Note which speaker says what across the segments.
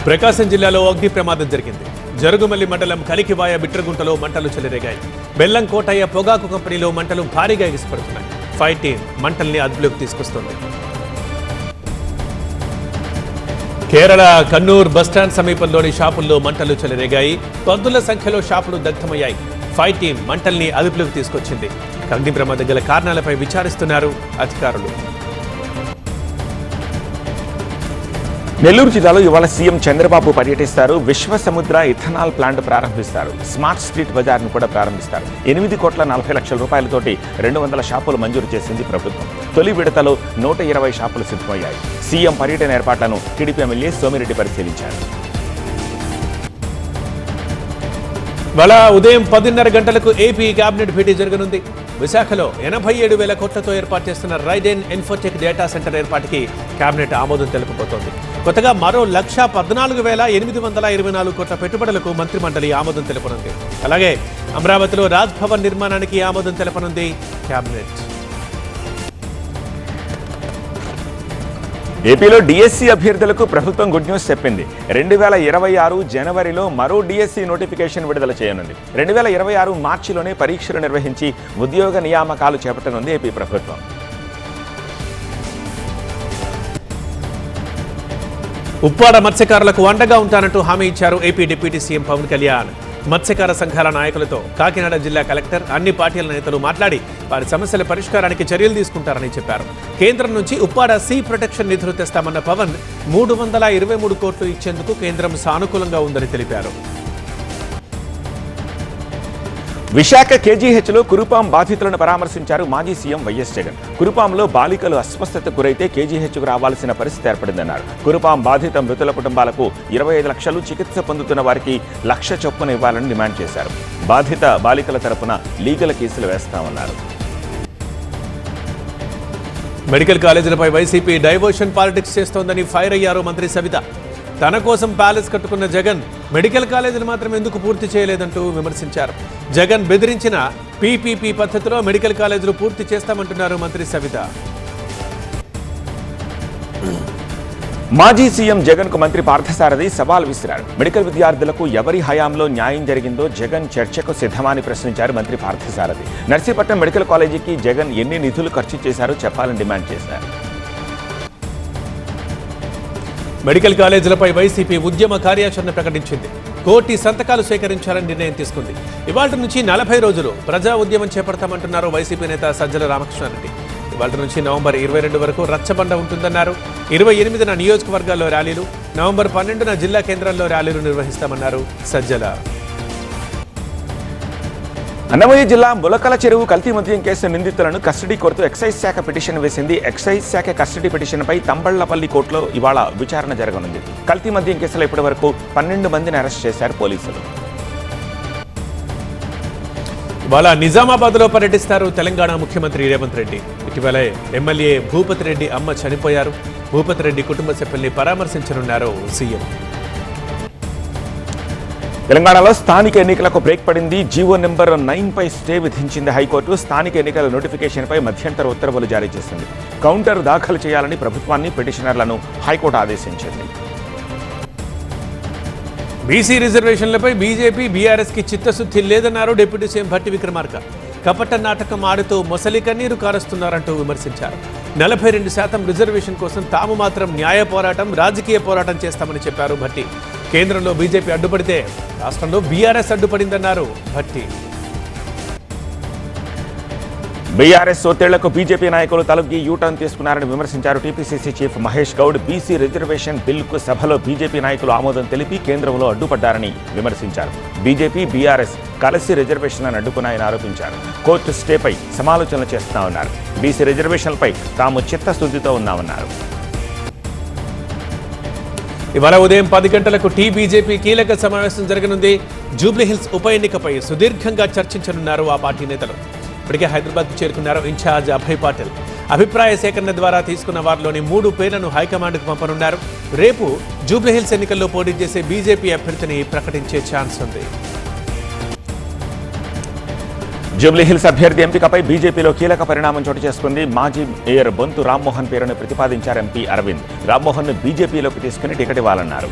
Speaker 1: ప్రకాశం జిల్లాలో అగ్ని ప్రమాదం జరిగింది. జరుగుమల్లి మండలం కలికివాయ బిట్రగుంటలో మంటలు చెలరేగాయి. బెల్లం కోటయ్య పొగాకు కంపెనీలో మంటలు భారీగా ఎగిసిపడుతున్నాయి. ఫైర్ టీం మంటల్ని అదుపులోకి తీసుకొస్తోంది. కేరళ కన్నూర్ బస్టాండ్ సమీపంలోని షాపుల్లో మంటలు చెలరేగాయి. పదుల సంఖ్యలో షాపులు దగ్ధమయ్యాయి. ఫైర్ టీం మంటల్ని అదుపులోకి తీసుకొచ్చింది. అగ్ని ప్రమాదం గల కారణాలపై విచారిస్తున్నారు అధికారులు.
Speaker 2: నెల్లూరు జిల్లాలో ఇవాళ సీఎం చంద్రబాబు పర్యటిస్తారు. విశ్వ సముద్ర ఇథనాల్ ప్లాంట్ ప్రారంభిస్తారు. స్మార్ట్ స్ట్రీట్ బజార్ను కూడా ప్రారంభిస్తారు. 8,40,00,000 రూపాయలతోటి 200 షాపులు మంజూరు చేసింది ప్రభుత్వం. తొలి విడతలో 120 షాపులు సిద్ధమయ్యాయి. సీఎం పర్యటన ఏర్పాట్లను టీడీపీ ఎమ్మెల్యే సోమిరెడ్డి పరిశీలించారు.
Speaker 1: ఇవాళ ఉదయం 10:30 గంటలకు ఏపీ కేబినెట్ భేటీ జరగనుంది. విశాఖలో 87,000 కోట్లతో ఏర్పాటు చేస్తున్న రైడెన్ ఇన్ఫోటెక్ డేటా సెంటర్ ఏర్పాటుకి కేబినెట్ ఆమోదం తెలుపబోతోంది. కొత్తగా మరో 1,14,824 కోట్ల పెట్టుబడులకు మంత్రిమండలి ఆమోదం తెలుపనుంది. అలాగే అమరావతిలో రాజ్ భవన్ నిర్మాణానికి ఆమోదం తెలపనుంది కేబినెట్.
Speaker 2: ఏపీలో డిఎస్సీ అభ్యర్థులకు ప్రభుత్వం గుడ్ న్యూస్ చెప్పింది. 2026 జనవరిలో మరో డిఎస్సీ నోటిఫికేషన్ విడుదల చేయనుంది. 2026 మార్చిలోనే పరీక్షలు నిర్వహించి ఉద్యోగ నియామకాలు చేపట్టనుంది ఏపీ ప్రభుత్వం.
Speaker 1: ఉప్పాడ మత్స్యకారులకు అండగా ఉంటానంటూ హామీ ఇచ్చారు AP deputy CM Pawan Kalyan. మత్స్యకార సంఘాల నాయకులతో కాకినాడ జిల్లా కలెక్టర్, అన్ని పార్టీల నేతలు మాట్లాడి వారి సమస్యల పరిష్కారానికి చర్యలు తీసుకుంటారని చెప్పారు. కేంద్రం నుంచి ఉప్పాడ సీ ప్రొటెక్షన్ నిధులు తెస్తామన్న పవన్ 323 కోట్లు ఇచ్చేందుకు కేంద్రం సానుకూలంగా ఉందని తెలిపారు.
Speaker 2: విశాఖ కేజీహెచ్లో కురుపాం బాధితులను పరామర్శించారు మాజీ సీఎం వైఎస్ జగన్. కురుపాంలో బాలికలు అస్వస్థతకు గురైతే కేజీహెచ్కు రావాల్సిన పరిస్థితి ఏర్పడిందన్నారు. కురుపాం బాధిత మృతుల కుటుంబాలకు 25 లక్షలు, చికిత్స పొందుతున్న వారికి 1,00,000 చొప్పున ఇవ్వాలని డిమాండ్ చేశారు. బాధిత బాలికల తరపున లీగల్ కేసులు వేస్తామన్నారు.
Speaker 1: మెడికల్ కాలేజీలపై వైసీపీ డైవర్షన్ పాలిటిక్స్ చేస్తోందని ఫైర్ అయ్యారు మంత్రి సవిత. తన కోసం ప్యాలెస్ కట్టుకున్న జగన్ మెడికల్ కాలేజీలు మాత్రం ఎందుకు పూర్తి చేయలేదంటూ విమర్శించారు. జగన్ బెదిరించిన పీపీపీ పద్ధతిలో మెడికల్ కాలేజీలు పూర్తి చేస్తామంటున్నారు మంత్రి సవిత.
Speaker 2: మాజీ సీఎం జగన్ కు మంత్రి పార్థసారథి సవాల్ విసిరారు. మెడికల్ విద్యార్థులకు ఎవరి హయాంలో న్యాయం జరిగిందో జగన్ చర్చకు సిద్ధమని ప్రశ్నించారు మంత్రి పార్థసారథి. నర్సీపట్నం మెడికల్ కాలేజీకి జగన్ ఎన్ని నిధులు ఖర్చు చేశారో చెప్పాలని డిమాండ్ చేశారు.
Speaker 1: మెడికల్ కాలేజీలపై వైసీపీ ఉద్యమ కార్యాచరణ ప్రకటించింది. 1,00,00,000 సంతకాలు సేకరించాలని నిర్ణయం తీసుకుంది. ఇవాళ నుంచి 40 రోజులు ప్రజా ఉద్యమం చేపడతామంటున్నారు వైసీపీ నేత సజ్జల రామకృష్ణారెడ్డి. ఇవాళ నుంచి నవంబర్ 22 వరకు రచ్చబండ ఉంటుందన్నారు. 28న నియోజకవర్గాల్లో ర్యాలీలు, నవంబర్ 12న జిల్లా కేంద్రాల్లో ర్యాలీలు నిర్వహిస్తామన్నారు సజ్జల.
Speaker 2: అన్నమయ్య జిల్లా ములకల చెరువు కల్తీ మద్యం కేసు నిందితులను కస్టడీ కోరుతూ ఎక్సైజ్ శాఖ పిటిషన్ వేసింది. ఎక్సైజ్ శాఖ కస్టడీ పిటిషన్పై తంబళ్లపల్లి కోర్టులో ఇవాళ విచారణ జరగనుంది. కల్తీ మద్యం కేసులో ఇప్పటి వరకు 12 మందిని అరెస్ట్ చేశారు పోలీసులు.
Speaker 1: ఇవాళ నిజామాబాద్లో పర్యటిస్తారు తెలంగాణ ముఖ్యమంత్రి రేవంత్ రెడ్డి. ఇటీవలే ఎమ్మెల్యే భూపతి రెడ్డి అమ్మ చనిపోయారు. భూపతి రెడ్డి కుటుంబ సభ్యుల్ని పరామర్శించనున్నారు సీఎం.
Speaker 2: తెలంగాణలో స్థానిక ఎన్నికలకు బ్రేక్ పడింది. జీవో నెంబర్ 9పై స్టే విధించింది హైకోర్టు. స్థానిక ఎన్నికల నోటిఫికేషన్పై మధ్యంతర ఉత్తర్వులు జారీ చేసింది. కౌంటర్ దాఖలు చేయాలని ప్రభుత్వాన్ని, పిటిషనర్లను హైకోర్టు ఆదేశించింది.
Speaker 1: బీసీ రిజర్వేషన్లపై బీజేపీ, బీఆర్ఎస్కి చిత్తశుద్ధి లేదన్నారు డిప్యూటీ సీఎం భట్టి విక్రమార్క. కపట నాటకం ఆడుతూ మొసలి కన్నీరు కారుస్తున్నారంటూ విమర్శించారు. 42% రిజర్వేషన్ కోసం తాము మాత్రం న్యాయ పోరాటం, రాజకీయ పోరాటం చేస్తామని చెప్పారు భట్టి. కేంద్రంలో బీజేపీ అడ్డుపడితే రాష్ట్రంలో బీఆర్ఎస్ అడ్డుపడిందన్నారు భట్టి.
Speaker 2: బీఆర్ఎస్ ఒత్తిళ్లకు బీజేపీ నాయకులు తలొగ్గి యూటర్న్ తీసుకున్నారని విమర్శించారు TPCC chief Mahesh Goud. BC reservation బిల్లుకు సభలో బీజేపీ నాయకులు ఆమోదం తెలిపి కేంద్రంలో అడ్డుపడ్డారని విమర్శించారు. బీజేపీ, బీఆర్ఎస్ కలిసి రిజర్వేషన్లను అడ్డుకున్నాయని ఆరోపించారు. కోర్టు స్టేపై సమాలోచనలు చేస్తున్నామన్నారు. బీసీ రిజర్వేషన్లపై తాము చిత్తశుద్ధితో ఉన్నామన్నారు.
Speaker 1: ఇవాళ ఉదయం 10 గంటలకు బీజేపీ కీలక సమావేశం జరగనుంది. జూబ్లీహిల్స్ ఉప ఎన్నికపై సుదీర్ఘంగా చర్చించనున్నారు ఆ పార్టీ నేతలు. ఇప్పటికే హైదరాబాద్కు చేరుకున్నారు ఇన్ఛార్జ్ అభయ్ పాటిల్. అభిప్రాయ సేకరణ ద్వారా తీసుకున్న వారిలోని 3 పేర్లను హైకమాండ్కు పంపనున్నారు. రేపు జూబ్లీహిల్స్ ఎన్నికల్లో పోటీ చేసే బీజేపీ అభ్యర్థిని ప్రకటించే ఛాన్స్ ఉంది.
Speaker 2: జూబ్లీహిల్స్ అభ్యర్థి ఎంపికపై బీజేపీలో కీలక పరిణామం చోటు చేసుకుంది. మాజీ మేయర్ బొంతు రామ్మోహన్ పేరును ప్రతిపాదించారు ఎంపీ అరవింద్. రామ్మోహన్ ను బీజేపీలోకి తీసుకుని టికెట్ ఇవ్వాలన్నారు.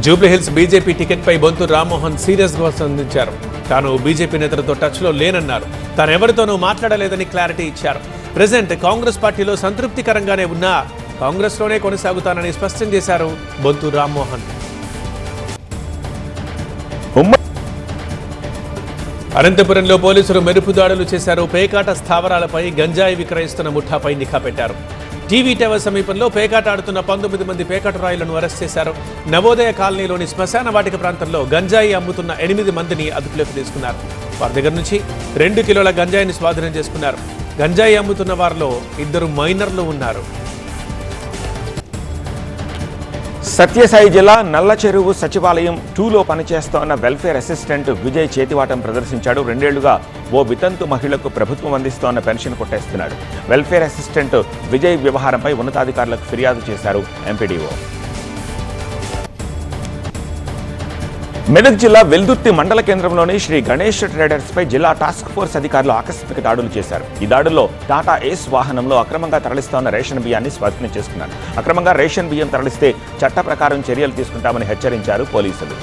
Speaker 1: జూబ్లీహిల్స్ బీజేపీ టికెట్పై బొంతు రామ్మోహన్ సీరియస్గా స్పందించారు. తాను బీజేపీ నేతలతో టచ్లో లేనన్నారు. తాను ఎవరితోనూ మాట్లాడలేదని క్లారిటీ ఇచ్చారు. ప్రెజెంట్ కాంగ్రెస్ పార్టీలో సంతృప్తికరంగానే ఉన్నా కాంగ్రెస్లోనే కొనసాగుతానని స్పష్టం చేశారు బొంతు రామ్మోహన్. అనంతపురంలో పోలీసులు మెరుపు దాడులు చేశారు. పేకాట స్థావరాలపై గంజాయి విక్రయిస్తున్న ముఠాపై నిఘా పెట్టారు. టీవీ టవర్ సమీపంలో పేకాట ఆడుతున్న 19 మంది పేకాటరాయులను అరెస్ట్ చేశారు. నవోదయ కాలనీలోని శ్మశాన వాటిక ప్రాంతంలో గంజాయి అమ్ముతున్న 8 మందిని అదుపులోకి తీసుకున్నారు. వారి దగ్గర నుంచి 2 కిలోల గంజాయిని స్వాధీనం చేసుకున్నారు. గంజాయి అమ్ముతున్న వారిలో 2 మైనర్లు ఉన్నారు.
Speaker 2: సత్యసాయి జిల్లా నల్లచెరువు సచివాలయం 2లో పనిచేస్తోన్న వెల్ఫేర్ అసిస్టెంట్ విజయ్ చేతివాటం ప్రదర్శించాడు. 2 ఏళ్లుగా ఓ వితంతు మహిళకు ప్రభుత్వం అందిస్తోన్న పెన్షన్ కొట్టేస్తున్నాడు. వెల్ఫేర్ అసిస్టెంట్ విజయ్ వ్యవహారంపై ఉన్నతాధికారులకు ఫిర్యాదు చేశారు ఎంపీడీఓ. మెదక్ జిల్లా వెల్దుర్తి మండల కేంద్రంలోని శ్రీ గణేష్ ట్రేడర్స్పై జిల్లా టాస్క్ ఫోర్స్ అధికారులు ఆకస్మిక దాడులు చేశారు. ఈ దాడుల్లో టాటా ఏస్ వాహనంలో అక్రమంగా తరలిస్తోన్న రేషన్ బియ్యాన్ని స్వాధీనం చేసుకున్నారు. అక్రమంగా రేషన్ బియ్యం తరలిస్తే చట్ట ప్రకారం చర్యలు తీసుకుంటామని హెచ్చరించారు పోలీసులు.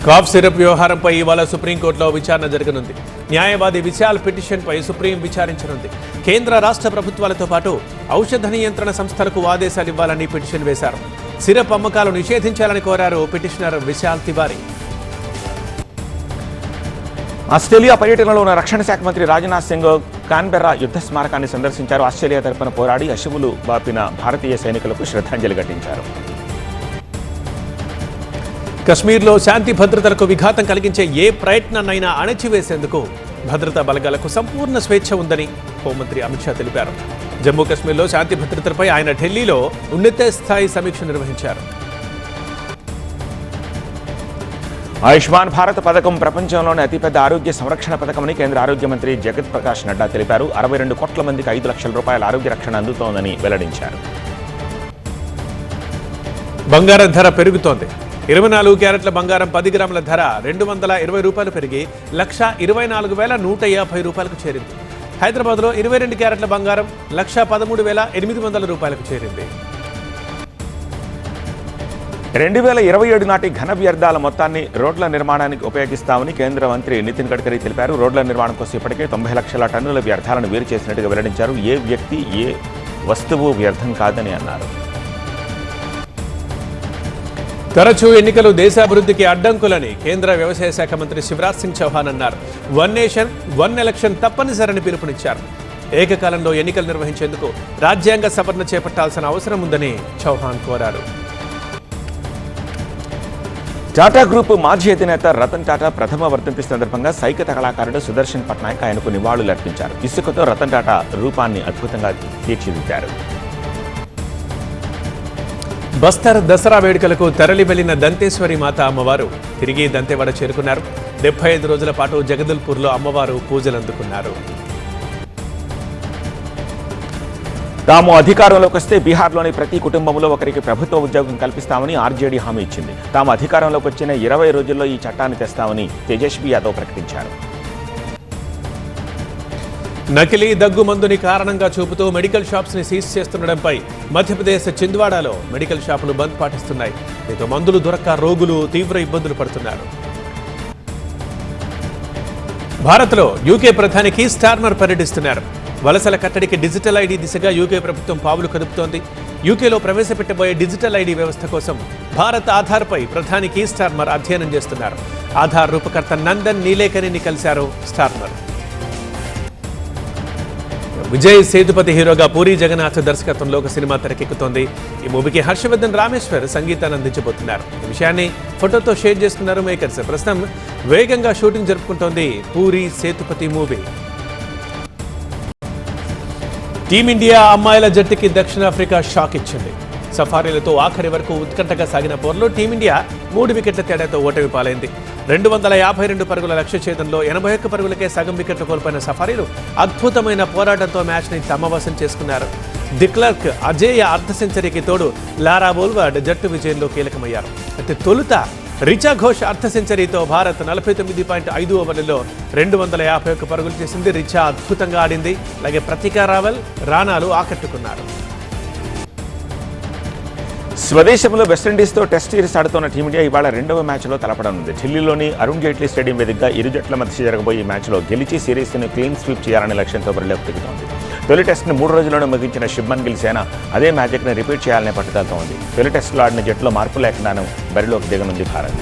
Speaker 1: కాఫ్ సిరప్ వ్యవహారంపై ఇవాళ సుప్రీంకోర్టులో విచారణ జరగనుంది. న్యాయవాది విశాల్ పిటిషన్పై సుప్రీం విచారించనుంది. కేంద్ర రాష్ట్ర ప్రభుత్వాలతో పాటు ఔషధ నియంత్రణ సంస్థలకు ఆదేశాలు ఇవ్వాలని పిటిషన్ వేశారు. సిరప్ అమ్మకాలు నిషేధించాలని కోరారు పిటిషనర్ విశాల్ తివారీ.
Speaker 2: ఆస్ట్రేలియా పర్యటనలో ఉన్న రక్షణ శాఖ మంత్రి రాజ్నాథ్ సింగ్ కాన్బెర్రా యుద్ధ స్మారకాన్ని సందర్శించారు. ఆస్ట్రేలియా తరపున పోరాడి అశువులు బాపిన భారతీయ సైనికులకు శ్రద్ధాంజలి ఘటించారు.
Speaker 1: కశ్మీర్లో శాంతి భద్రతలకు విఘాతం కలిగించే ఏ ప్రయత్నాన్నైనా అణచివేసేందుకు భద్రతా బలగాలకు సంపూర్ణ స్వేచ్ఛ ఉందని హోంమంత్రి అమిత్ షా తెలిపారు. జమ్మూ కశ్మీర్లో శాంతి భద్రతలపై ఆయన ఢిల్లీలో ఉన్నత స్థాయి సమీక్ష నిర్వహించారు.
Speaker 2: ఆయుష్మాన్ భారత్ పథకం ప్రపంచంలోనే అతిపెద్ద ఆరోగ్య సంరక్షణ పథకమని కేంద్ర ఆరోగ్య మంత్రి జగత్ ప్రకాష్ నడ్డా తెలిపారు. 62 కోట్ల మందికి 5 లక్షల రూపాయల ఆరోగ్య రక్షణ అందుతోందని వెల్లడించారు.
Speaker 1: బంగారం ధర పెరుగుతోంది. 24 క్యారెట్ల బంగారం 10 గ్రాముల ధర 220 రూపాయలు పెరిగి 1,24,150 రూపాయలకు చేరింది. హైదరాబాద్లో 22 క్యారెట్ల బంగారం 1,13,800 రూపాయలకు చేరింది.
Speaker 2: 2027 నాటి ఘన వ్యర్థాల మొత్తాన్ని రోడ్ల నిర్మాణానికి ఉపయోగిస్తామని కేంద్ర మంత్రి నితిన్ గడ్కరీ తెలిపారు. రోడ్ల నిర్మాణం కోసం ఇప్పటికే 90 లక్షల టన్నుల వ్యర్థాలను వేరు చేసినట్టుగా వెల్లడించారు. ఏ వ్యక్తి ఏ వస్తువు వ్యర్థం కాదని అన్నారు.
Speaker 1: తరచూ ఎన్నికలు దేశాభివృద్ధికి అడ్డంకులని కేంద్ర వ్యవసాయ శాఖ మంత్రి శివరాజ్ సింగ్ చౌహాన్ అన్నారు. 1 నేషన్ 1 ఎలక్షన్ తప్పనిసరని పిలుపునిచ్చారు. ఏకకాలంలో ఎన్నికలు నిర్వహించేందుకు రాజ్యాంగ సవరణ చేపట్టాల్సిన అవసరం ఉందని చౌహాన్ కోరారు.
Speaker 2: టాటా గ్రూప్ మాజీ అధినేత రతన్ టాటా ప్రథమ వర్ధంతి సందర్భంగా సైకిత కళాకారుడు సుదర్శన్ పట్నాయక్ ఆయనకు నివాళులర్పించారు. ఇసుకతో రతన్ టాటా రూపాన్ని అద్భుతంగా తీర్చిదిద్దారు.
Speaker 1: బస్తర్ దసరా వేడుకలకు తరలి వెళ్లిన దంతేశ్వరి మాత అమ్మవారు తిరిగి దంతేవాడ చేరుకున్నారు. 75 రోజుల పాటు జగదల్పూర్లో అమ్మవారు పూజలు అందుకున్నారు.
Speaker 2: తాము అధికారంలోకి వస్తే బీహార్లోని ప్రతి కుటుంబంలో ఒకరికి ప్రభుత్వ ఉద్యోగం కల్పిస్తామని ఆర్జేడీ హామీ ఇచ్చింది. తాము అధికారంలోకి వచ్చిన 20 రోజుల్లో ఈ చట్టాన్ని తెస్తామని తేజస్వి యాదవ్ ప్రకటించారు.
Speaker 1: నకిలీ దగ్గు మందుని కారణంగా చూపుతూ మెడికల్ షాప్స్ ని సీజ్ చేస్తుండడంపై మధ్యప్రదేశ్ చింద్వాడాలో మెడికల్ షాపులు బంద్ పాటిస్తున్నాయి. దీంతో మందులు దొరక్క రోగులు తీవ్ర ఇబ్బందులు పడుతున్నారు. భారత్లో యూకే ప్రధాని కీర్ స్టార్మర్ పర్యటిస్తున్నారు. వలసల కట్టడికి డిజిటల్ ఐడి దిశగా యూకే ప్రభుత్వం పావులు కదుపుతోంది. యూకేలో ప్రవేశపెట్టబోయే డిజిటల్ ఐడి వ్యవస్థ కోసం భారత్ ఆధార్పై ప్రధాని కీర్ స్టార్మర్ అధ్యయనం చేస్తున్నారు. ఆధార్ రూపకర్త నందన్ నీలేకనిని కలిశారు స్టార్మర్. విజయ్ సేతుపతి హీరోగా పూరి జగన్నాథ్ దర్శకత్వంలో ఒక సినిమా తెరకెక్కుతోంది. ఈ మూవీకి హర్షవర్ధన్ రామేశ్వర్ సంగీతాన్ని అందించబోతున్నారు. ఈ విషయాన్ని ఫోటోతో షేర్ చేసుకున్నారు మేకర్స్. ప్రస్తుతం వేగంగా షూటింగ్ జరుపుకుంటోంది పూరి సేతుపతి మూవీ. టీమిండియా అమ్మాయిల జట్టుకి దక్షిణాఫ్రికా షాక్ ఇచ్చింది. సఫారీలతో ఆఖరి వరకు ఉత్కంఠగా సాగిన పోరులో టీమిండియా 3 వికెట్ల తేడాతో ఓటమి పాలైంది. 252 పరుగుల లక్ష్య ఛేదంలో 81 పరుగులకే సగం వికెట్లు కోల్పోయిన సఫారీలు అద్భుతమైన పోరాటంతో మ్యాచ్ని తమ వశం చేసుకున్నారు. డిక్లర్క్ అజేయ అర్ధ సెంచరీకి తోడు లారా బోల్వర్డ్ జట్టు విజయంలో కీలకమయ్యారు. అయితే తొలుత రిచా ఘోష్ అర్ధ సెంచరీతో భారత్ 49.5 ఓవర్లలో 251 పరుగులు చేసింది. రిచా అద్భుతంగా ఆడింది. అలాగే ప్రతికా రావల్, రాణాలు ఆకట్టుకున్నారు.
Speaker 2: స్వదేశంలో వెస్టిండీస్తో టెస్ట్ సిరీస్ ఆడుతున్న టీమిండియా ఇవాళ రెండవ మ్యాచ్లో తలపడనుంది. ఢిల్లీలోని అరుణ్ జైట్లీ స్టేడియం వేదికగా ఇరు జట్ల మధ్య జరగబోయే ఈ మ్యాచ్లో గెలిచి సిరీస్ను క్లీన్ స్వీప్ చేయాలనే లక్ష్యంతో బరిలోకి దిగుతోంది. తొలి టెస్ట్ను 3 రోజుల్లోనే ముగించిన శుభ్మన్ గిల్ సేన అదే మ్యాజిక్ను రిపీట్ చేయాలనే పట్టుదలతో ఉంది. తొలి టెస్టులో ఆడిన జట్టులో మార్పు లేకుండానే బరిలోకి దిగనుంది భారత్.